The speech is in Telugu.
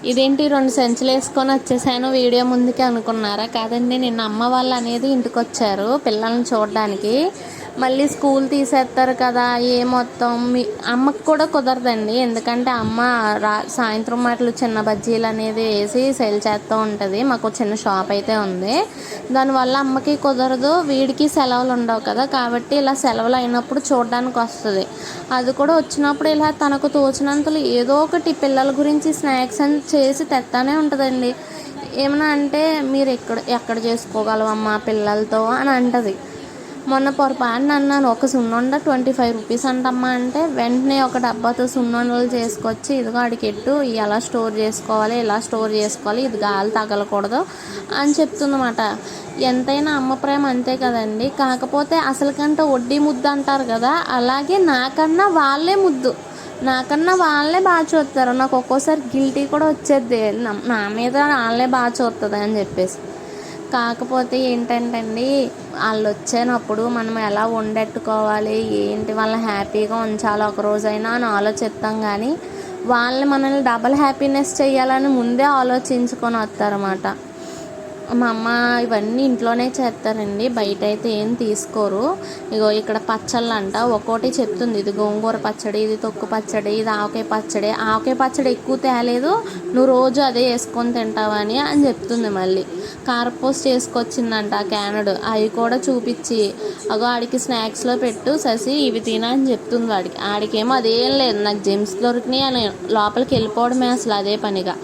ఇదేంటి 2 సంచులు వేసుకొని వచ్చేసాను వీడియో ముందుకి అనుకున్నారా? కాదండి, నిన్న అమ్మ వాళ్ళు అనేది ఇంటికి వచ్చారు పిల్లల్ని చూడడానికి. మళ్ళీ స్కూల్ తీసేస్తారు కదా, మొత్తం అమ్మకు కూడా కుదరదండి. ఎందుకంటే అమ్మ సాయంత్రం మాటలు చిన్న బజ్జీలు అనేది వేసి సేల్ చేస్తూ ఉంటుంది. మాకు చిన్న షాప్ అయితే ఉంది. దానివల్ల అమ్మకి కుదరదు, వీడికి సెలవులు ఉండవు కదా, కాబట్టి ఇలా సెలవులు అయినప్పుడు చూడడానికి వస్తుంది. అది కూడా వచ్చినప్పుడు ఇలా తనకు తోచినంతలో ఏదో ఒకటి పిల్లల గురించి స్నాక్స్ అని చేసి తెస్తానే ఉంటుందండి. ఏమన్నా అంటే మీరు ఎక్కడ చేసుకోగలవమ్మా పిల్లలతో అని అంటది. మొన్న పొరపాటున అన్నాను, ఒక సున్నుండ 25 రూపీస్ అంటమ్మా అంటే వెంటనే ఒక డబ్బాతో సున్నుండలు చేసుకొచ్చి ఇదిగో అడికెట్టు, ఎలా స్టోర్ చేసుకోవాలి, ఇలా స్టోర్ చేసుకోవాలి, ఇది గాలి తగలకూడదు అని చెప్తుందన్నమాట. ఎంతైనా అమ్మ ప్రేమ అంతే కదండి. కాకపోతే అసలుకంటే వడ్డీ ముద్దు అంటారు కదా, అలాగే నాకన్నా వాళ్ళే బాగా చూస్తారు. నాకు ఒక్కోసారి గిల్టీ కూడా వచ్చేది, నా మీద వాళ్ళే బాగా చూస్తుంది అని చెప్పేసి. కాకపోతే ఏంటంటే అండి, వాళ్ళు వచ్చినప్పుడు మనం ఎలా వండెట్టుకోవాలి, ఏంటి వాళ్ళని హ్యాపీగా ఉంచాలి ఒకరోజైనా అని ఆలోచిస్తాం. కానీ వాళ్ళని మనల్ని డబల్ హ్యాపీనెస్ చేయాలని ముందే ఆలోచించుకొని వస్తారన్నమాట. మా అమ్మ ఇవన్నీ ఇంట్లోనే చేస్తారండి, బయట అయితే ఏం తీసుకోరు. ఇగో ఇక్కడ పచ్చళ్ళు అంట, ఒక్కోటి చెప్తుంది. ఇది గోంగూర పచ్చడి, ఇది తొక్కు పచ్చడి, ఇది ఆవకాయ పచ్చడి ఎక్కువ తేలేదు, నువ్వు రోజు అదే వేసుకొని తింటావని అని చెప్తుంది. మళ్ళీ కారపూస చేసుకొచ్చిందంట క్యానడు, అవి కూడా చూపించి అగో ఆడికి స్నాక్స్లో పెట్టు శశి, ఇవి తినా అని చెప్తుంది. ఆడికేమో అదేం లేదు, నాకు జెమ్స్ దొరికినాయి అని లోపలికి వెళ్ళిపోవడమే అసలు అదే పనిగా.